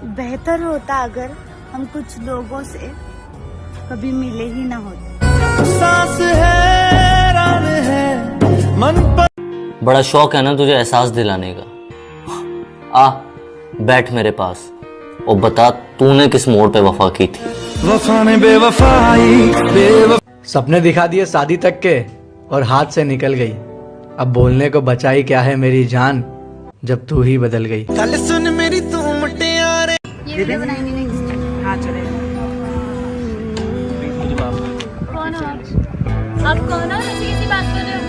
बेहतर होता अगर हम कुछ लोगों से कभी मिले ही ना होते। सांस है रान है मन पर। बड़ा शौक है ना तुझे एहसास दिलाने का। आ बैठ मेरे पास और बता तूने किस मोड़ पे वफा की थी। वफा ने बेवफाई सपने दिखा दिए शादी तक के और हाथ से निकल गई। अब बोलने को बचाई क्या है मेरी जान जब तू ही बदल गई। कल सुन मेरी तू मुटियारे। ये वीडियो बनाएंगे नेक्स्ट। हाँ चलेगा। कौन हो आप कौन हो? ऐसी कैसी बात कर रहे हो?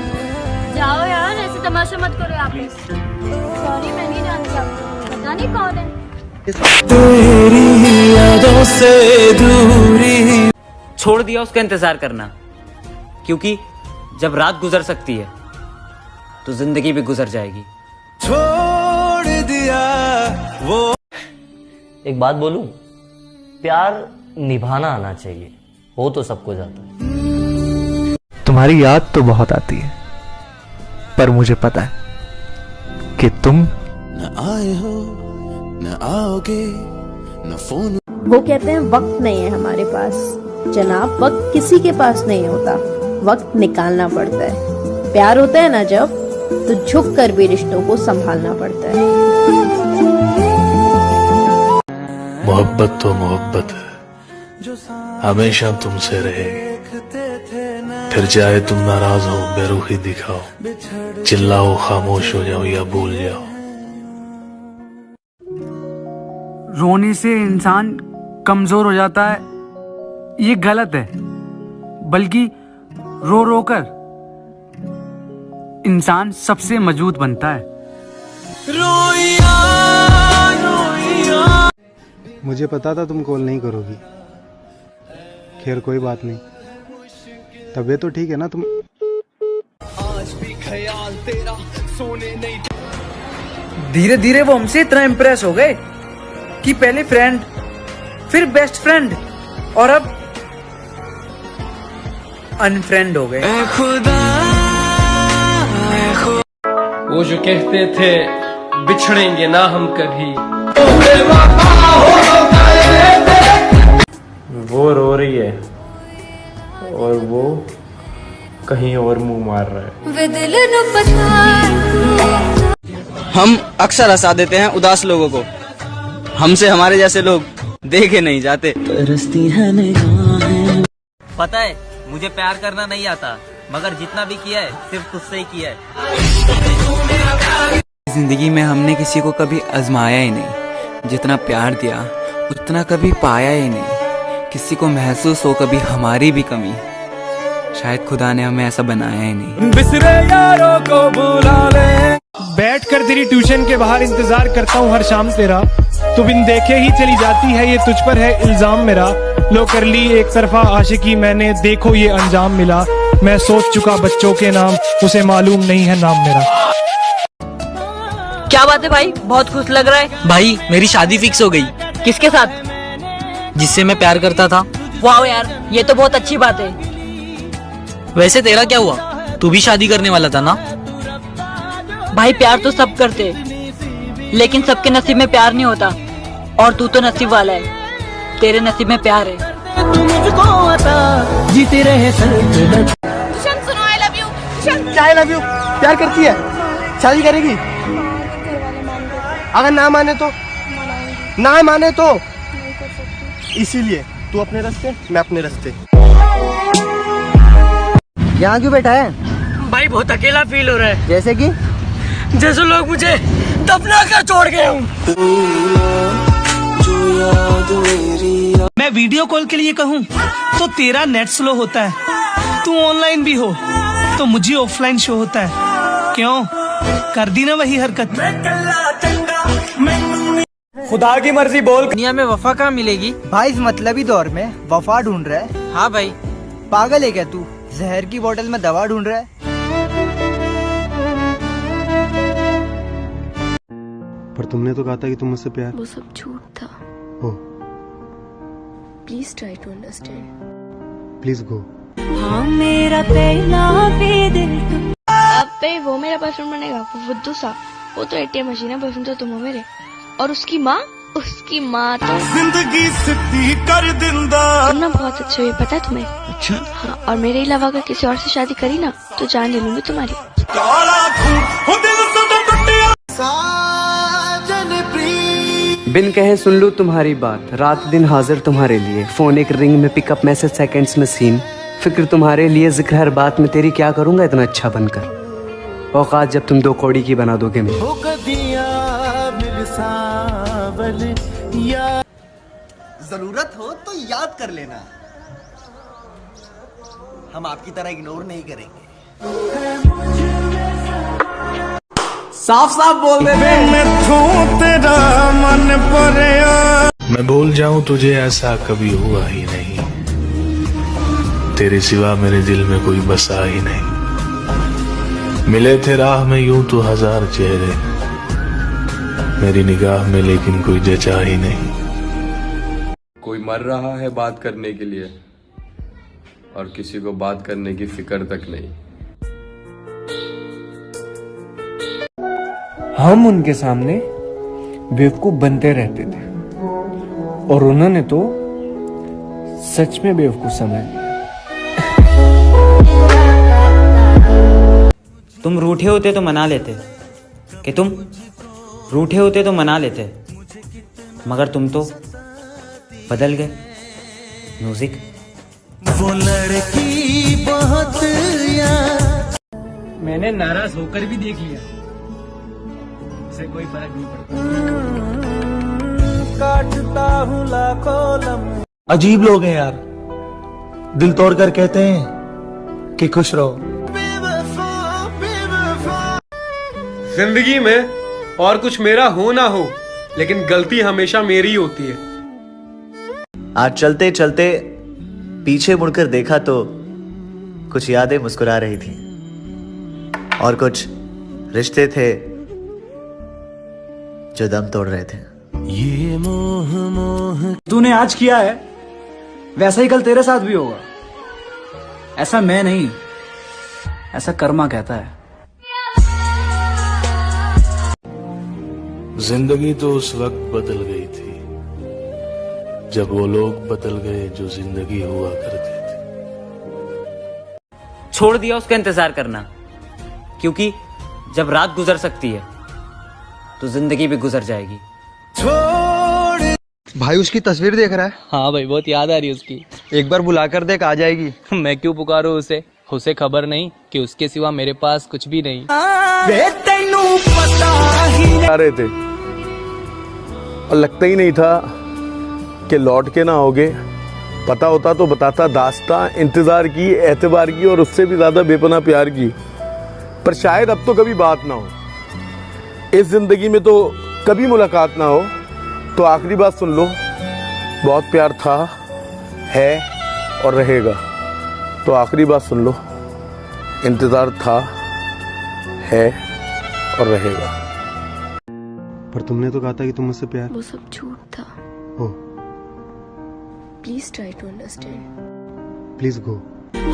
जाओ यार, ऐसे तमाशा मत करो आप। सॉरी, मैं नहीं जानती आपको, पता नहीं कौन है। तेरी यादों से दूरी। छोड़ दिया उसका इंतजार करना, क्योंकि जब रात गुजर सकती है तो जिंदगी भी गुजर जाएगी। छोड़ दिया वो। एक बात बोलूं, प्यार निभाना आना चाहिए, हो तो सबको जाता है। तुम्हारी याद तो बहुत आती है, पर मुझे पता है कि तुम न आए हो न आओगे न फोन। वो कहते हैं वक्त नहीं है हमारे पास। जनाब, वक्त किसी के पास नहीं होता, वक्त निकालना पड़ता है। प्यार होता है ना जब, तो झुक कर भी रिश्तों को संभालना पड़ता है। मोहब्बत तो मोहब्बत है, हमेशा तुमसे रहेगी। फिर चाहे तुम नाराज हो, बेरुखी दिखाओ, चिल्लाओ, खामोश हो जाओ या भूल जाओ। रोने से इंसान कमजोर हो जाता है, ये गलत है। बल्कि रो रो कर इंसान सबसे मजबूत बनता है। रोइया रोइया। मुझे पता था तुम कॉल नहीं करोगी। खैर कोई बात नहीं, तबीयत तो ठीक है ना तुम? आज भी ख्याल तेरा सोने नहीं। धीरे धीरे वो हमसे इतना इम्प्रेस हो गए कि पहले फ्रेंड, फिर बेस्ट फ्रेंड और अब अनफ्रेंड हो गए। वो जो कहते थे बिछड़ेंगे ना हम कभी, वो रो रही है और वो कहीं और मुंह मार रहा है। हम अक्सर हंसा देते हैं उदास लोगों को, हमसे हमारे जैसे लोग देखे नहीं जाते। पता है मुझे प्यार करना नहीं आता, मगर जितना भी किया है सिर्फ तुझसे ही किया है। जिंदगी में हमने किसी को कभी आजमाया ही नहीं, जितना प्यार दिया उतना कभी पाया ही नहीं। किसी को महसूस हो कभी हमारी भी कमी, शायद खुदा ने हमें ऐसा बनाया ही नहीं। बिसरे यारों को बुला ले। बैठकर तेरी ट्यूशन के बाहर इंतजार करता हूँ हर शाम तेरा, तू बिन देखे ही चली जाती है, ये तुझ पर है इल्जाम मेरा। लो कर ली एक तरफा आशिकी मैंने, देखो ये अंजाम मिला। मैं सोच चुका बच्चों के नाम, उसे मालूम नहीं है नाम मेरा। क्या बात है भाई, बहुत खुश लग रहा है। भाई मेरी शादी फिक्स हो गई। किसके साथ? जिससे मैं प्यार करता था। वाह यार, ये तो बहुत अच्छी बात है। वैसे तेरा क्या हुआ, तू भी शादी करने वाला था ना? भाई प्यार तो सब करते, लेकिन सबके नसीब में प्यार नहीं होता, और तू तो नसीब वाला है, तेरे नसीब में प्यार है। जीते रहे सुनो आई लव यू। क्या आई लव यू? प्यार करती है, शादी करेगी? अगर ना माने तो? ना माने तो इसीलिए तू अपने रास्ते, मैं अपने रास्ते। यहाँ क्यों बैठा है? भाई बहुत अकेला फील हो रहा है। जैसे कि? जैसे लोग मुझे दफना कर छोड़ गए हूँ। मैं वीडियो कॉल के लिए कहूँ तो तेरा नेट स्लो होता है, तू ऑनलाइन भी हो तो मुझे ऑफलाइन शो होता है। क्यों कर दी ना वही हरकत? खुदा की मर्जी बोल। दुनिया में वफा कहाँ मिलेगी? भाई इस मतलबी दौर में वफा ढूंढ रहा है? हाँ भाई। पागल है क्या तू? जहर की बोतल में दवा ढूंढ रहा है? पर तुमने तो कहा था कि तुम मुझसे प्यार। वो सब झूठ था। हो please try to understand. Please go. हाँ मेरा पहला दिल। अबे वो मेरा बॉयफ्रेंड बनेगा, वो बुद्धू सा, वो तो एटीएम मशीन है, बॉयफ्रेंड तो तुम हो मेरे। और उसकी माँ उसकी माँ तो जिंदगी सिद्धि कर दिंदा। सुनना बहुत अच्छा है, पता है तुम्हें? अच्छा। हाँ, और मेरे अलावा अगर किसी और से शादी करी ना तो जान ले लूंगी तुम्हारी। बिन कहे सुन लूं तुम्हारी बात, रात दिन हाजिर तुम्हारे लिए, फोन एक रिंग में, पिकअप मैसेज सेकंड्स में सीन, फिक्र तुम्हारे लिए, जिक्र हर बात में तेरी, क्या करूंगा इतना अच्छा बनकर, औकात जब तुम 2 कौड़ी की बना दोगे मेरी। जरूरत हो तो याद कर लेना, हम आपकी तरह इग्नोर नहीं करेंगे। साफ साफ बोल दे तेरा मन मैं भूल जाऊं तुझे ऐसा कभी हुआ ही नहीं, तेरे सिवा मेरे दिल में कोई बसा ही नहीं। मिले थे राह में यूं तो 1000 चेहरे, मेरी निगाह में लेकिन कोई जचा ही नहीं। कोई मर रहा है बात करने के लिए और किसी को बात करने की फिक्र तक नहीं। हम उनके सामने बेवकूफ बनते रहते थे और उन्होंने तो सच में बेवकूफ समझ लिया। तुम रूठे होते तो मना लेते, कि तुम रूठे होते तो मना लेते, मगर तुम तो बदल गए। म्यूजिक। वो लड़की बहुत यार, मैंने नाराज होकर भी देख लिया, उसे कोई फर्क नहीं पड़ता। काटता हूँ लाखों लम्हे। अजीब लोग हैं यार, दिल तोड़ कर कहते हैं कि खुश रहो। जिंदगी में और कुछ मेरा हो ना हो, लेकिन गलती हमेशा मेरी होती है। आज चलते चलते पीछे मुड़कर देखा तो कुछ यादें मुस्कुरा रही थी और कुछ रिश्ते थे जो दम तोड़ रहे थे। ये मोह मोह तूने आज किया है वैसा ही कल तेरे साथ भी होगा। ऐसा मैं नहीं, ऐसा कर्मा कहता है। जिंदगी तो उस वक्त बदल गई थी जब वो लोग बदल गए जो जिंदगी हुआ करते थे। छोड़ दिया उसका इंतजार करना, क्योंकि जब रात गुजर सकती है तो जिंदगी भी गुजर जाएगी। भाई उसकी तस्वीर देख रहा है? हाँ भाई, बहुत याद आ रही है उसकी। एक बार बुला कर देख, आ जाएगी। मैं क्यों पुकारूं उसे? उसे खबर नहीं कि उसके सिवा मेरे पास कुछ भी नहीं। आ रहे थे और लगता ही नहीं था कि लौट के ना आओगे। पता होता तो बताता, दास्तां इंतजार की, एतबार की और उससे भी ज्यादा बेपनाह प्यार की, पर शायद अब तो कभी बात ना हो। इस जिंदगी में तो कभी मुलाकात ना हो, तो आखिरी बात सुन लो, बहुत प्यार था, है और रहेगा। तो आखिरी बात सुन लो, इंतजार था, है और रहेगा। पर तुमने तो कहा था कि तुम मुझसे प्यार। वो सब झूठ था। हो, please try to understand. Please go.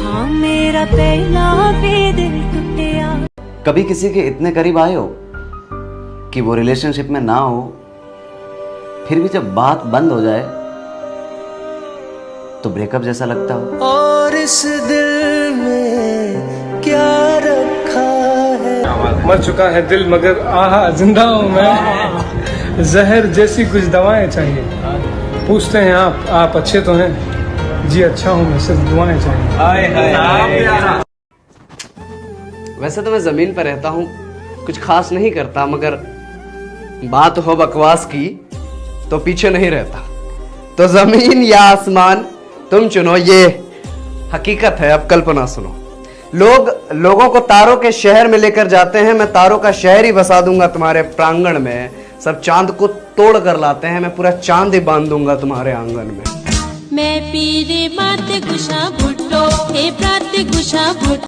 हाँ, मेरा पहला भी दिल टूटा। कभी किसी के इतने करीब आए हो कि वो रिलेशनशिप में ना हो, फिर भी जब बात बंद हो जाए तो ब्रेकअप जैसा लगता हो? और इस दिल में क्या रखा है? मर चुका है दिल मगर आहा जिंदा हूँ मैं। जहर जैसी कुछ दवाएं चाहिए। पूछते हैं आप अच्छे तो हैं? जी अच्छा हूँ मैं, सिर्फ दुआएं चाहिए। वैसे तो मैं जमीन पर रहता हूँ, कुछ खास नहीं करता, मगर बात हो बकवास की तो पीछे नहीं रहता। तो जमीन या आसमान तुम चुनो, ये हकीकत है, अब कल्पना सुनो। लोगों को तारों के शहर में लेकर जाते हैं, मैं तारों का शहर ही बसा दूंगा तुम्हारे प्रांगण में। सब चांद को तोड़ कर लाते हैं, मैं पूरा चांद ही बांध दूंगा तुम्हारे आंगन में। मैं पीरे मात गुशा भुट्टो, हे प्रात गुशा भुट्टो।